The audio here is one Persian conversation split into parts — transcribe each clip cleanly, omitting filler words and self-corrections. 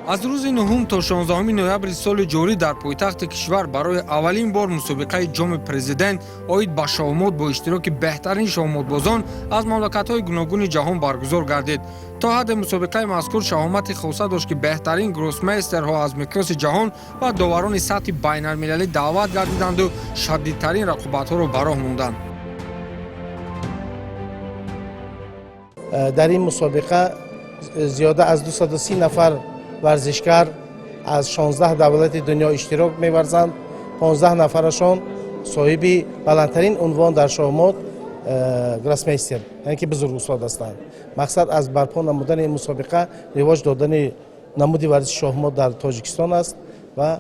аз рӯзи 9 то 16 ноябри соли ҷорӣ дар пойтахти кишвар барои аввалин бор мусобиқаи ҷоми президент оид ба шоҳмот бо иштироки беҳтарин шоҳмотбозон аз мамлакатҳои гуногуни ҷаҳон баргузор гардид. то ҳадде мусобиқаи мазкур шаҳомати хоса дошт ки беҳтарин гроссмейстерҳо аз миқёси ҷаҳон ва доварони сатҳи байналмилалӣ даъват гардиданду шадидтарин рақобатҳоро ба роҳ монданд. дар ин мусобиқа зиёда аз 230 нафар варзишкар аз 16 давлати дунё иштирок меварзанд. 15 нафарашон соҳиби баландтарин унвон дар шоҳмот гроссмейстер, яъне ки бузургусод ҳастанд. мақсад аз барпо намудани ин мусобиқа ривоҷ додани намуди варзиши шоҳмот дар тоҷикистон аст ва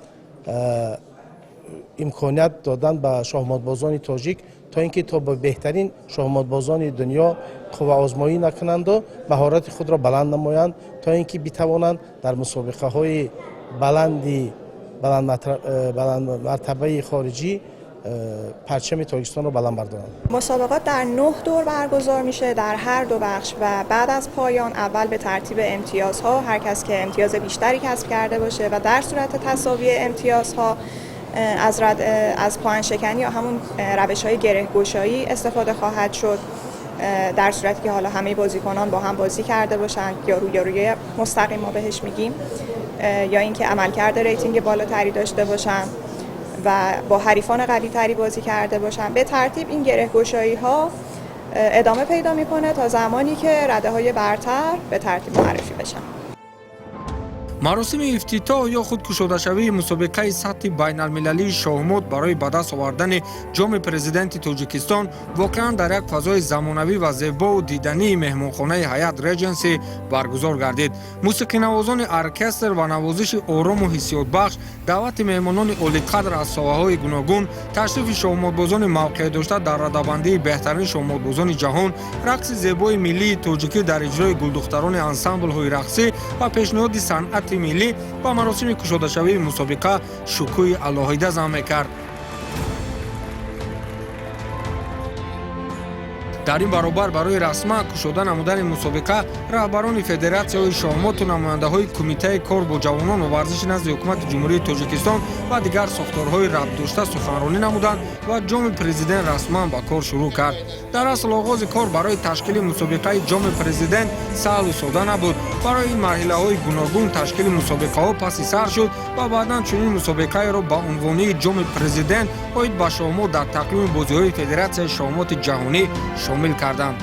имконият додан ба шоҳмотбозони тоҷик то ин ки то ба беҳтарин шоҳмотбозони дунё қувваозмоӣ накунанду маҳорати худро баланд намоянд, то ин ки битавонанд дар мусобиқаҳои баландмартабаи хориҷӣ پرچم تاجیکستان رو بلند بردارند. مسابقات در 9 دور برگزار میشه در هر دو بخش و بعد از پایان اول به ترتیب امتیازها هر کس که امتیاز بیشتری کسب کرده باشه و در صورت تساوی امتیازها از پایان شکنی یا همون روش‌های گره‌گشایی استفاده خواهد شد. در صورتی که حالا همه بازیکنان با هم بازی کرده باشن یا روی مستقیم ما بهش میگیم یا اینکه عملکرد ریتینگ بالاتری داشته باشن و با حریفان قوی تری بازی کرده باشن. به ترتیب این گره‌گشایی ها ادامه پیدا میکنه تا زمانی که رده های برتر به ترتیب معرفی بشن. مراسم افتتاح یا خود کشاده‌شوی مسابقه سطح بین‌المللی شاهمات برای به دست آوردن جام پرزیدنت تاجیکستان واقعا در یک فضای زمانوی و زیبا و دیدنی مهمانخانه حیات ریجنسی برگزار گردید. موسیقی نوازان ارکستر و نوازش آرام و حسیات بخش، دعوت مهمانان عالی‌قدر از ساحه‌های گوناگون، تشریف شاهماتبازان موقع داشته در رده‌بندی بهترین شاهماتبازان جهان، رقص زیبای ملی تاجیکی در اجرای گلدختران انسامبل‌های رقصی و پیشنهاد صنعت ملی با مراسم کشاده‌شوی مسابقه شکوه علاهیده ضم کرد. در این برابر برای رسما کشاده نمودن مسابقه رهبران فدراسی‌های شاهمات و نماینده‌های کمیته کار با جوانان و ورزش نزد حکومت جمهوری تاجیکستان و دیگر ساختارهای ربط داشته سخنرانی نمودند و جام پرزیدنت رسما به کار شروع کرد. در اصل آغاز کار برای تشکیل مسابقه جام پرزیدنت سهل و ساده نبود. برای این مرحله‌های گوناگون تشکیل مسابقه‌ها پس سر شد و بعداً چنین مسابقه را با عنوان جام پرزیدنت باید به شاهمات در تقویم بازی‌های فدراسیون شاهمات جهانی شامل کردند.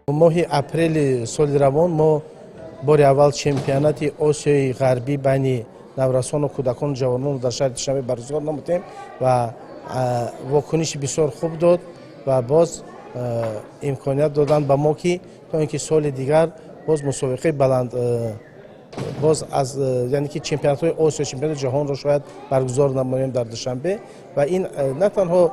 ماه اپریل سال روان ما بار اول چمپیونات آسیای غربی بین نورسان و کودکان و جوانان در شهر دوشنبه برگزار نمودیم و واکنش بسیار خوب داد و باز امکانیت دادن به ما که تا اینکه سال دیگر باز مسابقه بلند باز از یعنی که چمپیونات آسیا چمپیونات جهان را شاید برگزار نماییم در دوشنبه و این نه تنها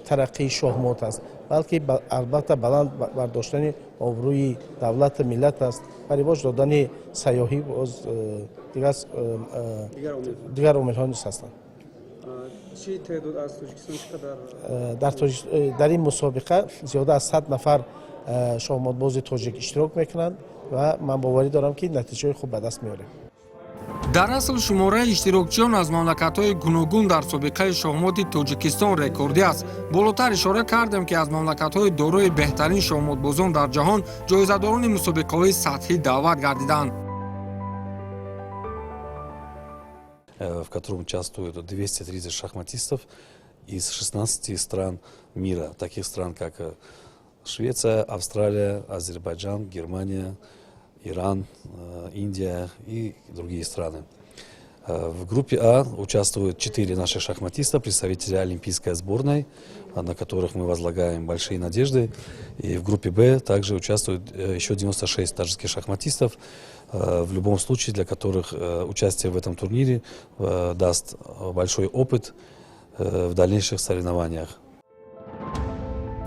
ترقی شاهمات است بلکه البته بلند برداشتن آبروی دولت ملت است و رواج دادن سیاحی باز دیگر عامل‌ها نیست هستند. چه تعداد از تاجیکستان در این مسابقه زیاده از 100 نفر شاهماتباز تاجیک اشتراک میکنند و من باوری دارم که نتیجه خوب به دست میاریم. در اصل شماره اشتراکچیان از مملکت‌های گوناگون در مسابقه شاهمات تاجیکستان رکوردی است. بالاتر اشاره کردم که از مملکت‌های دارای بهترین شاهماتبازان در جهان جایزه‌داران مسابقه‌های سطحی دعوت گردیدند. В котором участвуют 230 шахматистов из 16 стран мира, таких стран как Швеция, Австралия, Азербайджан, Германия, Иран, Индия и другие страны. В группе А участвуют 4 наших шахматиста, представители олимпийской сборной, на которых мы возлагаем большие надежды. И в группе Б также участвуют еще 96 таджикских шахматистов, в любом случае для которых участие в этом турнире даст большой опыт в дальнейших соревнованиях.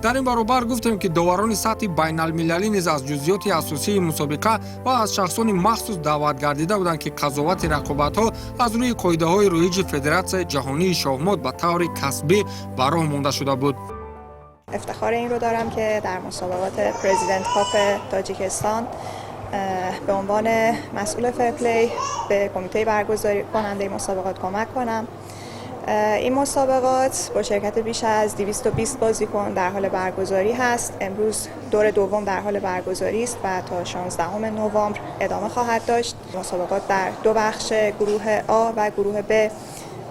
дар ин баробар гуфтем ки доварони сатҳи байналмилалӣ низ аз ҷузъиёти асосии мусобиқа ва аз шахсони махсус даъват гардида буданд ки қазовати рақобатҳо аз рӯи қоидаҳои роиҷи федератсияи ҷаҳонии шахмат ба таври касбӣ ба роҳ монда шуда буд. افتخار این رو دارم که در مسابقات پرزیدنت کاپ تاجیکستان به عنوان مسئول فرپلی به کمیته برگزاری کننده مسابقات کمک کنم. این مسابقات با شرکت بیش از 220 بازیکن در حال برگزاری هست. امروز دور دوم در حال برگزاری است و تا 16 نوامبر ادامه خواهد داشت. مسابقات در 2 بخش گروه آ و گروه ب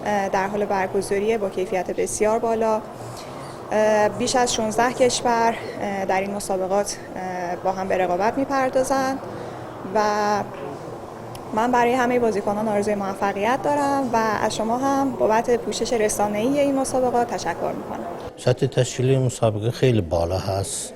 در حال برگزاری با کیفیت بسیار بالا. بیش از 16 کشور در این مسابقات با هم به رقابت می‌پردازند و من برای همه بازیکنان آرزوی موفقیت دارم و از شما هم بابت پوشش رسانه‌ای این مسابقات تشکر می‌کنم. سطح تشکیلی مسابقه خیلی بالا هست.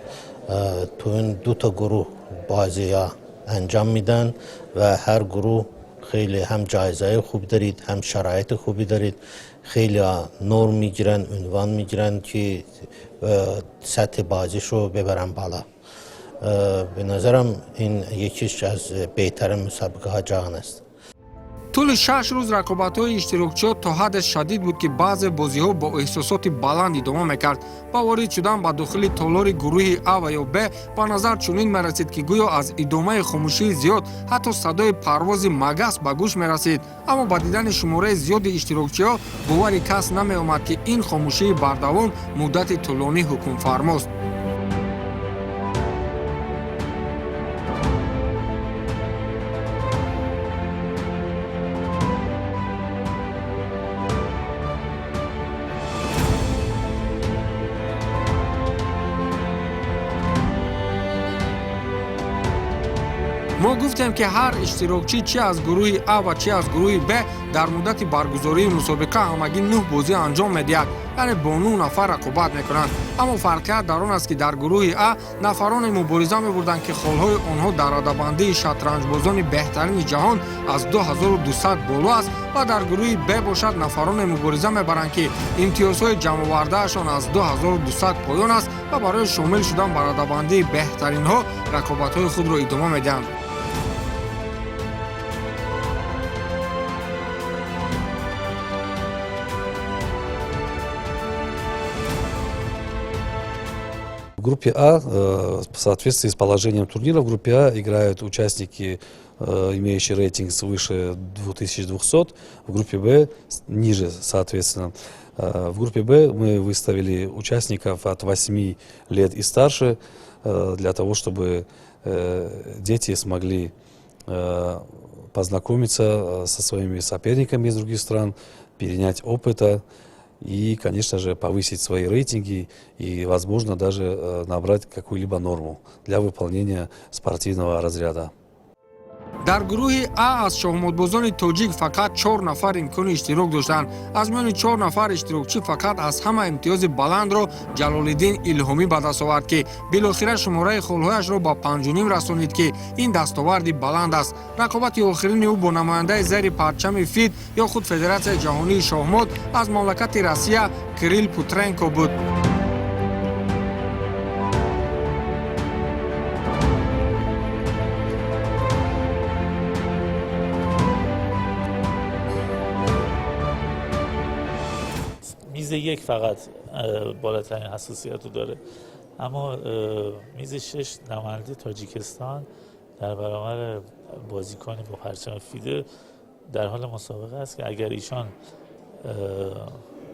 تو این 2 تا گروه بازی‌ها انجام میدن و هر گروه خیلی هم جایزه خوب دارید، هم شرایط خوبی دارید. خیلی نور میگیرن، عنوان میگیرن که سطح بازیشو ببرن بالا. به نظرم این یکیش از بهترین مسابقه ها جهان است. طول 6 روز رقابت‌های اشتراکچی‌ها تا حد شدید بود که بعض بازی‌ها با احساسات بلند ادامه می‌کرد. با وارد شدن به داخل تالار گروه آ و یا ب به نظر چنین می‌رسید که گویا از ادامه خاموشی زیاد حتی صدای پرواز مگس به گوش می‌رسید. اما با دیدن شماره زیاد اشتراکچی‌ها باور کس نمی‌آمد که این خاموشی بردوام مدت طولانی حکم فرماست. ما گفتیم که هر اشتراکچی چه از گروه آ و چه از گروه ب در مدت برگزاری مسابقه همگی 9 بازی انجام می‌دهد، یعنی با 9 نفر رقابت می‌کنند. اما فرقیت در آن است که در گروه آ نفران مبارزه می‌بردند که خالهای آنها در رده‌بندی شطرنج‌بازان بهترین جهان از 2200 بالا است و در گروه ب باشد نفران مبارزه می‌برند که امتیازهای جمع‌آورده‌شان از 2200 پایان است و برای شامل شدن به رده‌بندی بهترین‌ها رقابت‌های خود را ادامه می‌دهند. В группе А, в соответствии с положением турнира, в группе А играют участники, имеющие рейтинг свыше 2200, в группе Б ниже, соответственно. В группе Б мы выставили участников от 8 лет и старше, для того, чтобы дети смогли познакомиться со своими соперниками из других стран, перенять опыта и, конечно же, повысить свои рейтинги и, возможно, даже набрать какую-либо норму для выполнения спортивного разряда. در گروه آ از شاهمادبازان تاجیک فقط 4 نفر امکان اشتراک داشتند. از میان 4 نفر اشتراکچی فقط از همه امتیاز بلند را جلال‌الدین الهامی به دست آورد که بالاخره شماره خالهایش را با 5.5 رسانید که این دستاوردی بلند است. رقابت آخرین او با نماینده زیر پرچم فید یا خود فدراسیون جهانی شاهمات از مملکت روسیه کریل پوترنکو بود. میز 1 فقط بالاترین حساسیت رو داره، اما میز 6 نماینده تاجیکستان در برابر بازیکن با پرچم فیده در حال مسابقه است که اگر ایشان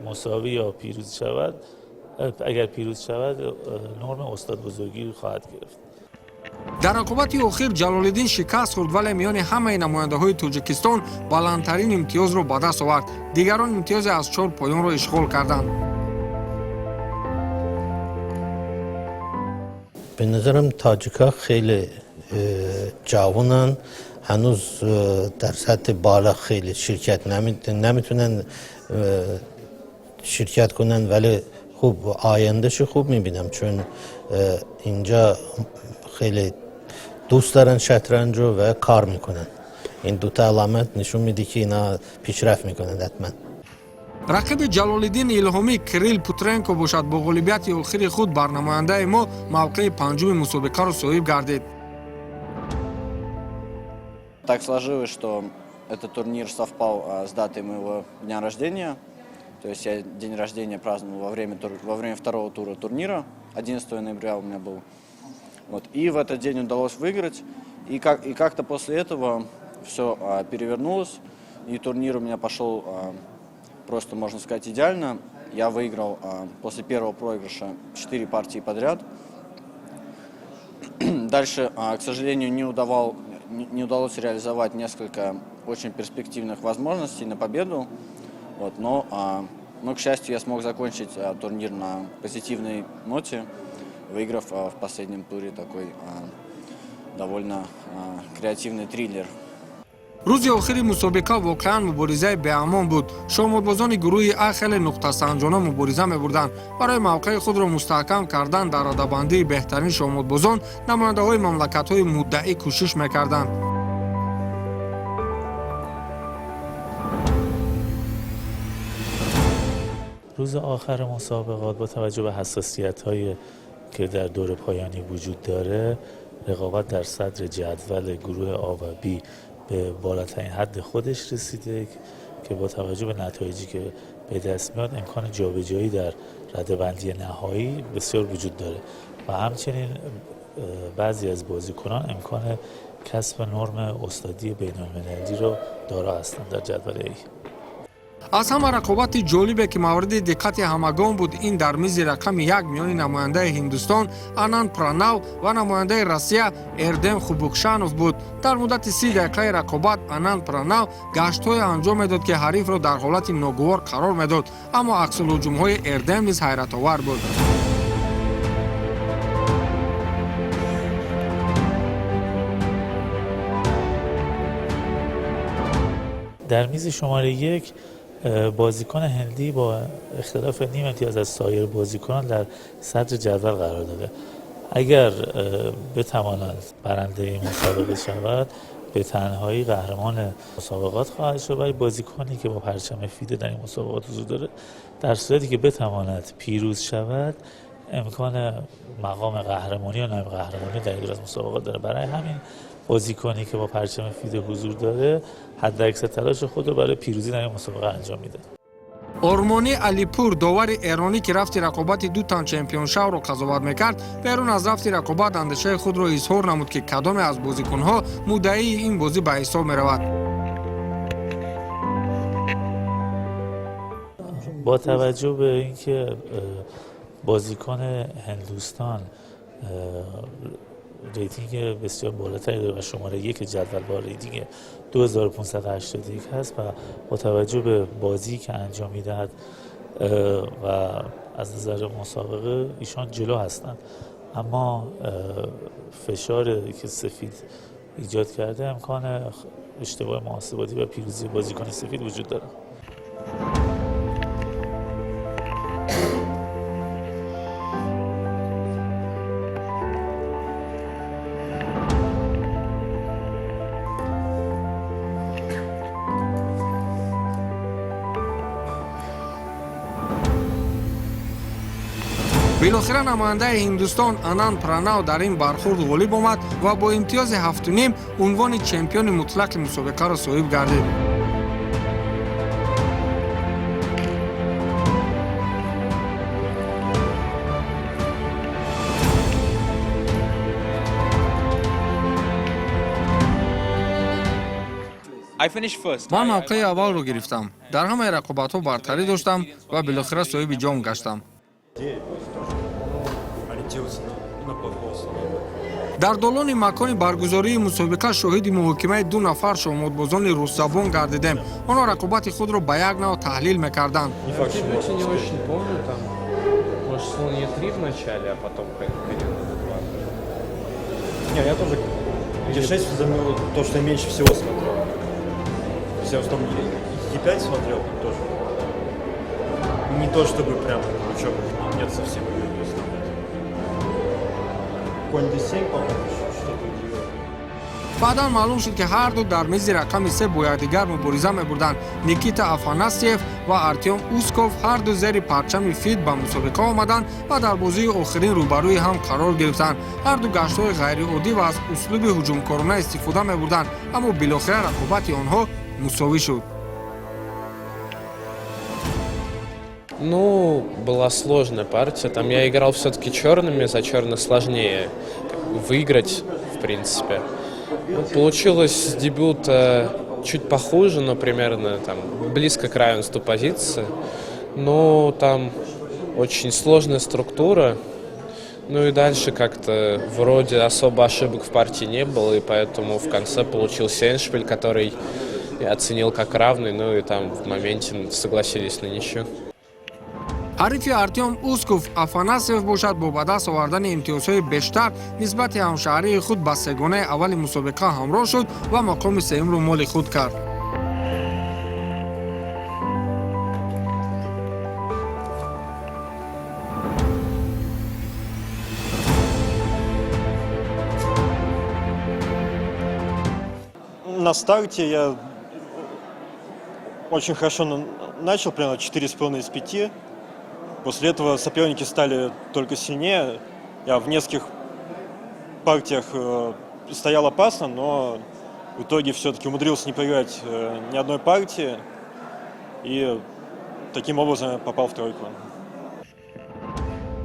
مساوی یا پیروز شود، اگر پیروز شود نرم استاد بزرگی رو خواهد گرفت. در رقابت آخر جلال‌الدین شکست خورد ولی میان همه نماینده‌های تاجیکستان بلندترین امتیاز را به دست آورد. دیگران امتیاز از 4 پایان را اشغال کردند. به نظرم تاجیک‌ها خیلی جوانن هنوز در سطح بالا خیلی شرکت نمیتونن شرکت کنن، ولی خوب آیندهش خوب میبینم، چون اینجا خیلی دوست دارن شطرنج رو و کار میکنن. این دوتا علامت نشون میده که اینا پیشرفت میکنن حتما. رقیب جلال‌الدین الهامی کریل پوترنکو باشد. با غالبیت آخری خود بر نماینده ما موقع پنجم مسابقه را صاحب گردید. Так сложилось, что этот турнир совпал с датой моего дня рождения. То есть я день рождения праздновал во время второго тура турнира. 11 ноября у меня был. Вот. И в этот день удалось выиграть. И как-то после этого все перевернулось. И турнир у меня пошел просто, можно сказать, идеально. Я выиграл после первого проигрыша 4 партии подряд. Дальше, к сожалению, не удалось реализовать несколько очень перспективных возможностей на победу. Вот, но, к счастью, я смог закончить турнир на позитивной ноте, выиграв в последнем туре такой довольно креативный триллер. روز آخری مسابقه واقعا مبارزه به امان بود. شاموربازان گروه ا خیلی نقطه سنجانه مبارزه می‌بردند. برای موقع خود را مستحکم کردن در رده‌بندی بهترین شاموربازان، نماینده‌های مملکت‌های مدعی کوشش می‌کردند. روز آخر مسابقات با توجه به حساسیت‌هایی که در دور پایانی وجود داره، رقابت در صدر جدول گروه آ و بی به بالاترین حد خودش رسیده که با توجه به نتایجی که به دست میاد امکان جابجایی در رده‌بندی نهایی بسیار وجود داره و همچنین بعضی از بازیکنان امکان کسب نرم استادی بین‌المللی رو دارا هستند در جدول ای. از همه رقابت جالبی که مورد دقت همگان بود، این در میز رقم یک میان نماینده هندوستان آناند پراناو و نماینده روسیه اردم خوبوکشانوف بود. در مدت 30 دقیقه رقابت آناند پراناو گشت‌های انجام میداد که حریف را در حالت ناگوار قرار میداد، اما عکس الهجوم‌های اردم نیز حیرت آور بود. در میز شماره یک بازیکن هندی با اختلاف نیم امتیاز از سایر بازیکنان در صدر جدول قرار داده. اگر بتواند برنده این مسابقه شود، به تنهایی قهرمان مسابقات خواهد شد. ولی بازیکنی که با پرچم فیده در این مسابقات حضور داره، در صورتی که بتواند پیروز شود، امکان مقام قهرمانی یا نایب قهرمانی در این مسابقات داره. برای همین بازیکنی که با پرچم فیده حضور داره حداکثر تلاش خود رو برای پیروزی در این مسابقه انجام میده. آرمانی علیپور داور ایرانی که رفت رقابت دو تن چمپیون شو را قضاوت میکرد، بیرون از رفت رقابت اندیشه خود را اظهار نمود که کدام از بازیکنها مدعی این بازی به حساب میرود. با توجه به اینکه بازیکن هندوستان ریتینگ بسیار بالاتری داره و شماره یک جدول با ریتینگ 2581 هست و با توجه به بازی که انجام میدهد و از نظر مسابقه ایشان جلو هستند، اما فشار که سفید ایجاد کرده امکان اشتباه محاسباتی و پیروزی بازیکن سفید وجود داره. بالاخره نماینده هندوستان آناند پراناو در این برخورد غالب آمد و با امتیاز 7.5 عنوان چمپیون مطلق مسابقه را صاحب گردید. من موقع اول رو گرفتم. در همه رقابت‌ها برتری داشتم و بالاخره صاحب جام گشتم. در دالان مکان برگزاری مسابقه شاهد محاکمه دو نفر شاموربازان روس‌زبان گردیدیم. آنها رقابت خود را به یک نوع تحلیل می‌کردند. Е6 занял то, что я меньше всего смотрел. Я в основном Е5 смотрел тоже. Не то, чтобы прям крючок нет совсем. Конь D7, по-моему, что-то удивило. баъдан маълум шуд ки ҳар ду дар мизи рақами се бо якдигар мубориза мебурданд. Никита Афанасьев ва Артем Усков ҳар ду зери парчами фид ба мусобиқа омаданд ва дар бозии охирин рӯбарӯи ҳам қарор гирифтанд. ҳар ду гаштҳои ғайриоддӣ ва аз услуби ҳуҷумкорона истифода мебурданд, аммо билохира рақобати онҳо мусовӣ шуд. Ну, была сложная партия. Там я играл все-таки черными, за черных сложнее выиграть, в принципе. Ну, получилось дебют чуть похуже, но примерно там близко к равенству позиции. Но там очень сложная структура. Ну и дальше как-то вроде особо ошибок в партии не было, и поэтому в конце получился эндшпиль, который я оценил как равный, ну и там в моменте согласились на ничью. ҳарифи Артем Усков Афанасьев бошад, бо ба даст овардани имтиёзҳои бештар нисбати ҳамшаҳрии худ ба сегонаи аввали мусобиқа ҳамроҳ шуд ва мақоми сеюмро моли худ кард. На старте я очень хорошо начал, примерно 4,5 из 5. После этого соперники стали только сильнее. Я в нескольких партиях стоял опасно, но в итоге все-таки умудрился не проиграть ни одной партии. И таким образом я попал в тройку.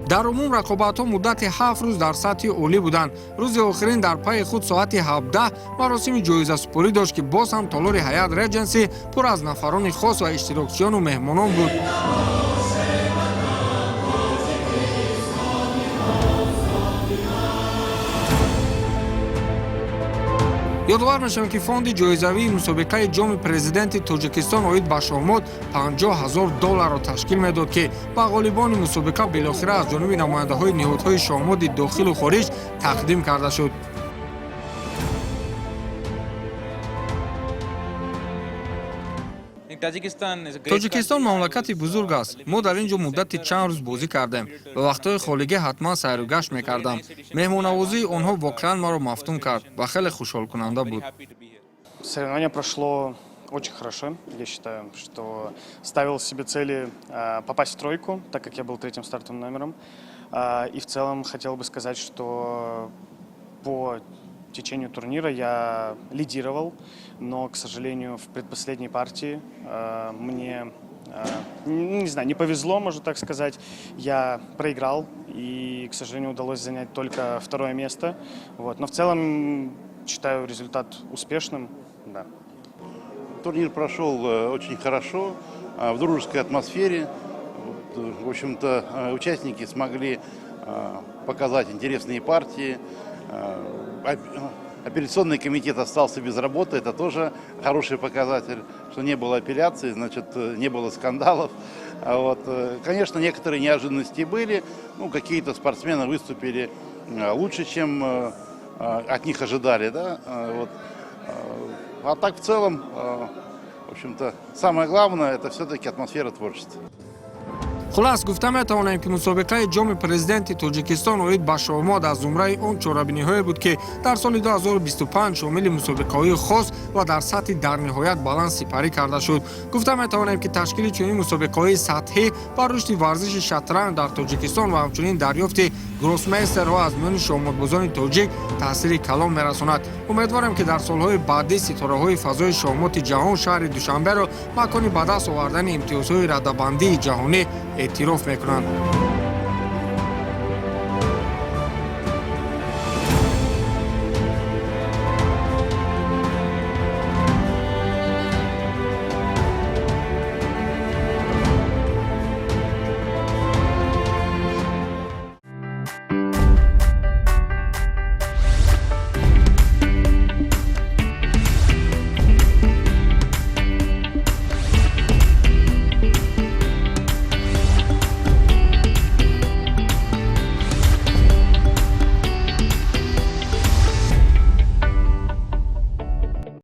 дар умум рақобатҳо муддати 7 рӯз дар сатҳи олӣ буданд. рӯзи охирин дар пайи худ соати 17 маросими ҷоизасупорӣ дошт ки боз ҳам толори ҳаят Редженси пур аз нафарони хос ва иштирокчиёну меҳмонон буд. ёдовар мешавем ки фонди ҷоизавии мусобиқаи ҷоми президенти Тоҷикистон оид ба шоҳмот $50,000 ташкил медод ки ба ғолибони мусобиқа белохира аз ҷониби намояндаҳои ниҳодҳои шоҳмоти дохилу хориҷ тақдим карда шуд. тоҷикистон мамлакати бузург аст. мо дар ин ҷо муддати чанд рӯз бозӣ кардем. ба вақтҳои холигӣ ҳатман сайру-гашт мекардам. меҳмоннавозии онҳо воқеан маро мафтун кард ва хеле хушҳолкунанда буд. Соревнование прошло очень хорошо. Я считаю, что ставил себе цели попасть в тройку, так как я был третьим стартовым номером. И в целом хотел бы сказать, что по течению турнира я лидировал, но, к сожалению, в предпоследней партии мне, не знаю, не повезло, можно так сказать. Я проиграл, и, к сожалению, удалось занять только второе место. Вот. Но в целом считаю результат успешным. Да. Турнир прошел очень хорошо, в дружеской атмосфере. В общем-то, участники смогли показать интересные партии. Апелляционный комитет остался без работы, это тоже хороший показатель, что не было апелляции, значит, не было скандалов. Вот. Конечно, некоторые неожиданности были, ну, какие-то спортсмены выступили лучше, чем от них ожидали, да? Вот. А так в целом, в общем-то, самое главное, это все-таки атмосфера творчества. хулас гуфта метавонем ки мусобиқаи ҷоми президенти Тоҷикистон оид ба шоҳмот аз зумраи он чорабиниҳое буд ки дар соли 2025 шомили мусобиқаҳои хос ва дар сатҳи дар ниҳоят баланд сипарӣ карда шуд. гуфта метавонем ки ташкили чунин мусобиқаҳои сатҳӣ ба рушди варзиши шатранҷ дар Тоҷикистон ва ҳамчунин дарёфти гроссмейстерҳо аз миёни шоҳмотбозони тоҷик таъсири калон мерасонад. умедворем ки дар солҳои баъдӣ ситораҳои фазои шоҳмоти ҷаҳон шаҳри душанберо макони ба даст овардани имтиёзҳои раддабандии ҷаҳонӣ эътироф мекунанд.